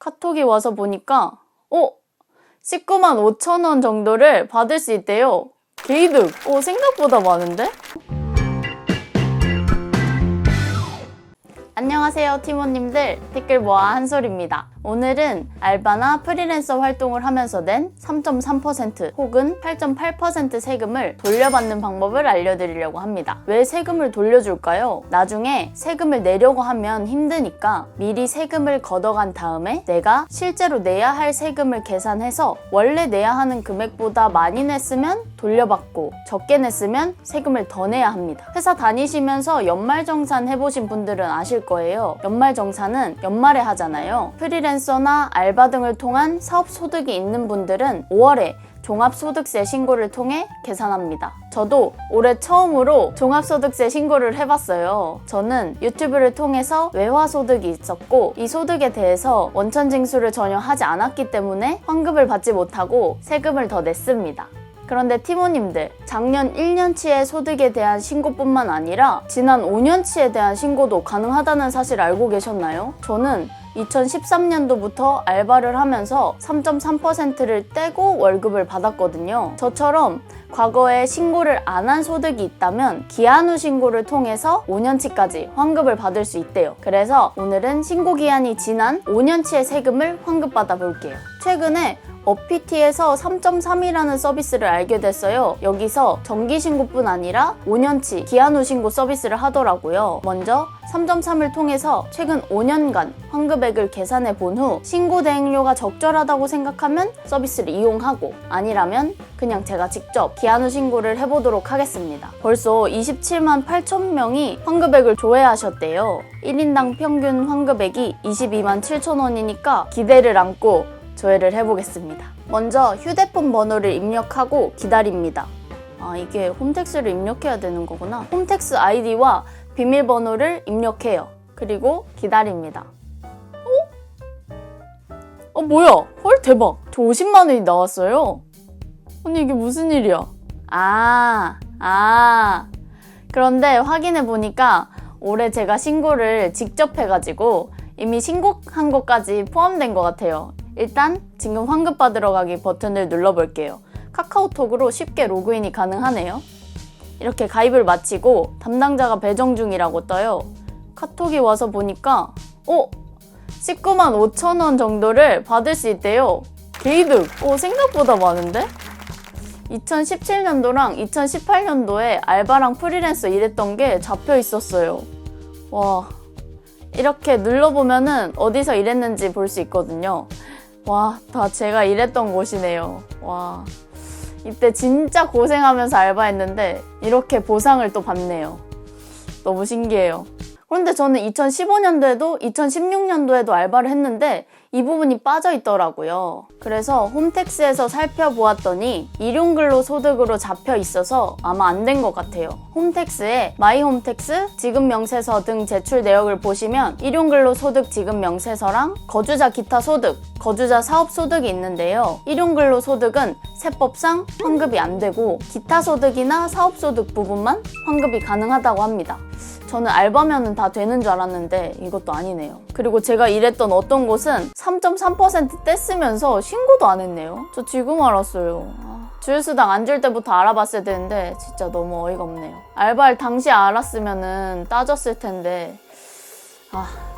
카톡이 와서 보니까 19만 5천 원 정도를 받을 수 있대요. 개이득! 생각보다 많은데? 안녕하세요 팀원님들, 댓글 모아 한솔입니다. 오늘은 알바나 프리랜서 활동을 하면서 낸 3.3% 혹은 8.8% 세금을 돌려받는 방법을 알려드리려고 합니다. 왜 세금을 돌려줄까요? 나중에 세금을 내려고 하면 힘드니까 미리 세금을 걷어간 다음에 내가 실제로 내야 할 세금을 계산해서 원래 내야 하는 금액보다 많이 냈으면 돌려받고 적게 냈으면 세금을 더 내야 합니다. 회사 다니시면서 연말정산 해보신 분들은 아실 거예요. 연말정산은 연말에 하잖아요. 프리랜서나 알바 등을 통한 사업소득이 있는 분들은 5월에 종합소득세 신고를 통해 계산합니다. 저도 올해 처음으로 종합소득세 신고를 해봤어요. 저는 유튜브를 통해서 외화소득이 있었고 이 소득에 대해서 원천징수를 전혀 하지 않았기 때문에 환급을 받지 못하고 세금을 더 냈습니다. 그런데 팀원님들, 작년 1년치의 소득에 대한 신고뿐만 아니라 지난 5년치에 대한 신고도 가능하다는 사실 알고 계셨나요? 저는 2013년도부터 알바를 하면서 3.3%를 떼고 월급을 받았거든요. 저처럼 과거에 신고를 안 한 소득이 있다면 기한 후 신고를 통해서 5년치까지 환급을 받을 수 있대요. 그래서 오늘은 신고기한이 지난 5년치의 세금을 환급받아 볼게요. 최근에 어피티에서 3.3이라는 서비스를 알게 됐어요. 여기서 정기신고뿐 아니라 5년치 기한 후 신고 서비스를 하더라고요. 먼저 3.3을 통해서 최근 5년간 환급액을 계산해 본 후 신고 대행료가 적절하다고 생각하면 서비스를 이용하고, 아니라면 그냥 제가 직접 기한 후 신고를 해보도록 하겠습니다. 벌써 27만 8천 명이 환급액을 조회하셨대요. 1인당 평균 환급액이 22만 7천 원이니까 기대를 안고 조회를 해보겠습니다. 먼저 휴대폰 번호를 입력하고 기다립니다. 이게 홈택스를 입력해야 되는 거구나. 홈택스 아이디와 비밀번호를 입력해요. 그리고 기다립니다. 뭐야? 헐, 대박! 저 50만 원이 나왔어요. 아니, 이게 무슨 일이야? 그런데 확인해 보니까 올해 제가 신고를 직접 해가지고 이미 신고한 것까지 포함된 것 같아요. 일단 지금 환급 받으러 가기 버튼을 눌러볼게요. 카카오톡으로 쉽게 로그인이 가능하네요. 이렇게 가입을 마치고 담당자가 배정 중이라고 떠요. 카톡이 와서 보니까 19만 5천 원 정도를 받을 수 있대요. 개이득! 생각보다 많은데? 2017년도랑 2018년도에 알바랑 프리랜서 일했던 게 잡혀 있었어요. 와, 이렇게 눌러보면은 어디서 일했는지 볼 수 있거든요. 와, 다 제가 일했던 곳이네요. 와, 이때 진짜 고생하면서 알바했는데 이렇게 보상을 또 받네요. 너무 신기해요. 그런데 저는 2015년도에도 2016년도에도 알바를 했는데 이 부분이 빠져 있더라고요. 그래서 홈택스에서 살펴보았더니 일용근로소득으로 잡혀 있어서 아마 안 된 것 같아요. 홈택스에 마이홈택스, 지급명세서 등 제출 내역을 보시면 일용근로소득 지급명세서랑 거주자 기타 소득, 거주자 사업소득이 있는데요. 일용근로소득은 세법상 환급이 안 되고 기타 소득이나 사업소득 부분만 환급이 가능하다고 합니다. 저는 알바면은 다 되는 줄 알았는데 이것도 아니네요. 그리고 제가 일했던 어떤 곳은 3.3% 뗐으면서 신고도 안 했네요. 저 지금 알았어요. 주휴수당 안 줄 때부터 알아봤어야 되는데 진짜 너무 어이가 없네요. 알바를 당시에 알았으면은 따졌을 텐데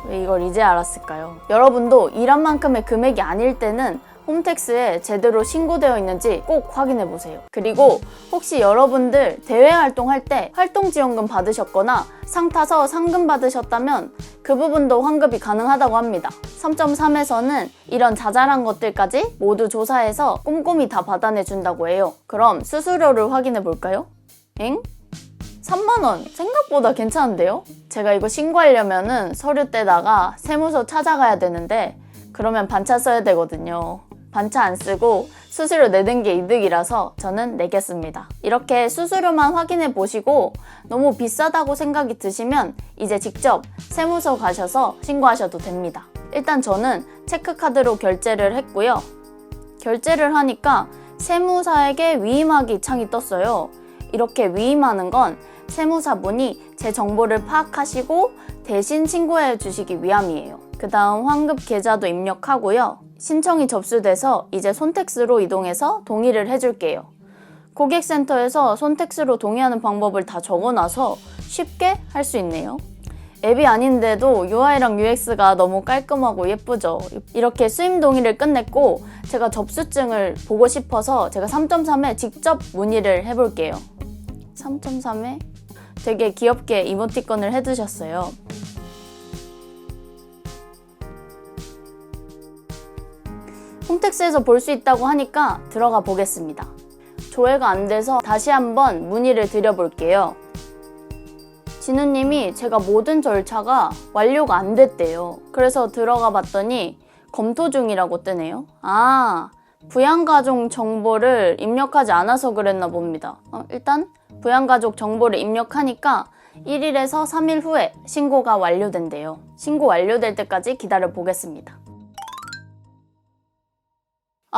왜 이걸 이제 알았을까요? 여러분도 일한 만큼의 금액이 아닐 때는 홈택스에 제대로 신고되어 있는지 꼭 확인해보세요. 그리고 혹시 여러분들 대외 활동할 때 활동지원금 받으셨거나 상 타서 상금 받으셨다면 그 부분도 환급이 가능하다고 합니다. 3.3에서는 이런 자잘한 것들까지 모두 조사해서 꼼꼼히 다 받아내준다고 해요. 그럼 수수료를 확인해볼까요? 3만 원! 생각보다 괜찮은데요? 제가 이거 신고하려면은 서류 떼다가 세무서 찾아가야 되는데 그러면 반차 써야 되거든요. 반차 안 쓰고 수수료 내는 게 이득이라서 저는 내겠습니다. 이렇게 수수료만 확인해 보시고 너무 비싸다고 생각이 드시면 이제 직접 세무서 가셔서 신고하셔도 됩니다. 일단 저는 체크카드로 결제를 했고요. 결제를 하니까 세무사에게 위임하기 창이 떴어요. 이렇게 위임하는 건 세무사분이 제 정보를 파악하시고 대신 신고해 주시기 위함이에요. 그 다음 환급 계좌도 입력하고요. 신청이 접수돼서 이제 손택스로 이동해서 동의를 해줄게요. 고객센터에서 손택스로 동의하는 방법을 다 적어놔서 쉽게 할 수 있네요. 앱이 아닌데도 UI랑 UX가 너무 깔끔하고 예쁘죠. 이렇게 수임 동의를 끝냈고 제가 접수증을 보고 싶어서 제가 3.3에 직접 문의를 해볼게요. 3.3에 되게 귀엽게 이모티콘을 해두셨어요. 홈택스에서 볼 수 있다고 하니까 들어가 보겠습니다. 조회가 안 돼서 다시 한번 문의를 드려볼게요. 진우님이 제가 모든 절차가 완료가 안 됐대요. 그래서 들어가 봤더니 검토 중이라고 뜨네요. 부양가족 정보를 입력하지 않아서 그랬나 봅니다. 일단 부양가족 정보를 입력하니까 1일에서 3일 후에 신고가 완료된대요. 신고 완료될 때까지 기다려 보겠습니다.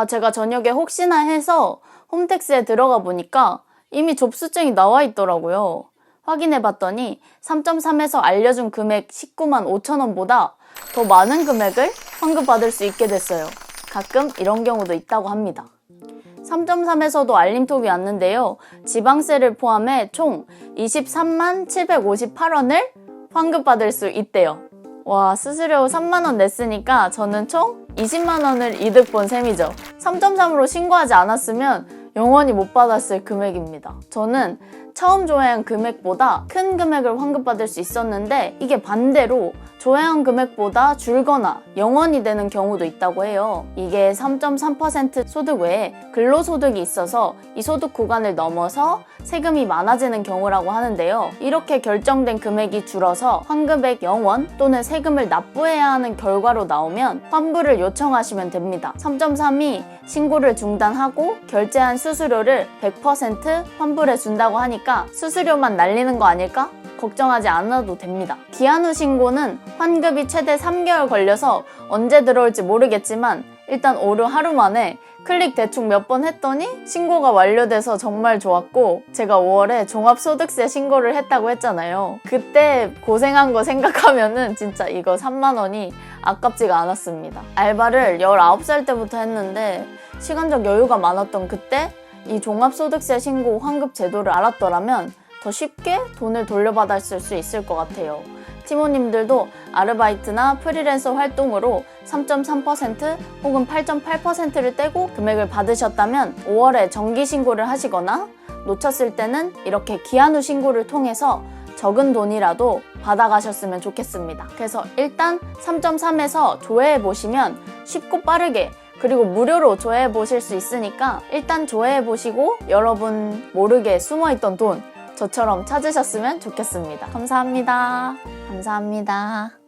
제가 저녁에 혹시나 해서 홈택스에 들어가 보니까 이미 접수증이 나와 있더라고요. 확인해 봤더니 3.3에서 알려준 금액 19만 5천 원보다 더 많은 금액을 환급받을 수 있게 됐어요. 가끔 이런 경우도 있다고 합니다. 3.3에서도 알림톡이 왔는데요. 지방세를 포함해 총 23만 758원을 환급받을 수 있대요. 와, 수수료 3만 원 냈으니까 저는 총 20만 원을 이득 본 셈이죠. 3.3으로 신고하지 않았으면 영원히 못 받았을 금액입니다. 저는 처음 조회한 금액보다 큰 금액을 환급받을 수 있었는데 이게 반대로 조회한 금액보다 줄거나 0원이 되는 경우도 있다고 해요. 이게 3.3% 소득 외에 근로소득이 있어서 이 소득 구간을 넘어서 세금이 많아지는 경우라고 하는데요. 이렇게 결정된 금액이 줄어서 환급액 0원 또는 세금을 납부해야 하는 결과로 나오면 환불을 요청하시면 됩니다. 3.3이 신고를 중단하고 결제한 수수료를 100% 환불해 준다고 하니까 수수료만 날리는 거 아닐까? 걱정하지 않아도 됩니다. 기한 후 신고는 환급이 최대 3개월 걸려서 언제 들어올지 모르겠지만 일단 오류 하루 만에 클릭 대충 몇 번 했더니 신고가 완료돼서 정말 좋았고 제가 5월에 종합소득세 신고를 했다고 했잖아요. 그때 고생한 거 생각하면은 진짜 이거 3만 원이 아깝지가 않았습니다. 알바를 19살 때부터 했는데 시간적 여유가 많았던 그때 이 종합소득세 신고 환급 제도를 알았더라면 더 쉽게 돈을 돌려받았을 수 있을 것 같아요. 팀원님들도 아르바이트나 프리랜서 활동으로 3.3% 혹은 8.8%를 떼고 금액을 받으셨다면 5월에 정기신고를 하시거나 놓쳤을 때는 이렇게 기한 후 신고를 통해서 적은 돈이라도 받아가셨으면 좋겠습니다. 그래서 일단 3.3에서 조회해보시면 쉽고 빠르게 그리고 무료로 조회해보실 수 있으니까 일단 조회해보시고 여러분 모르게 숨어있던 돈 저처럼 찾으셨으면 좋겠습니다. 감사합니다. 감사합니다.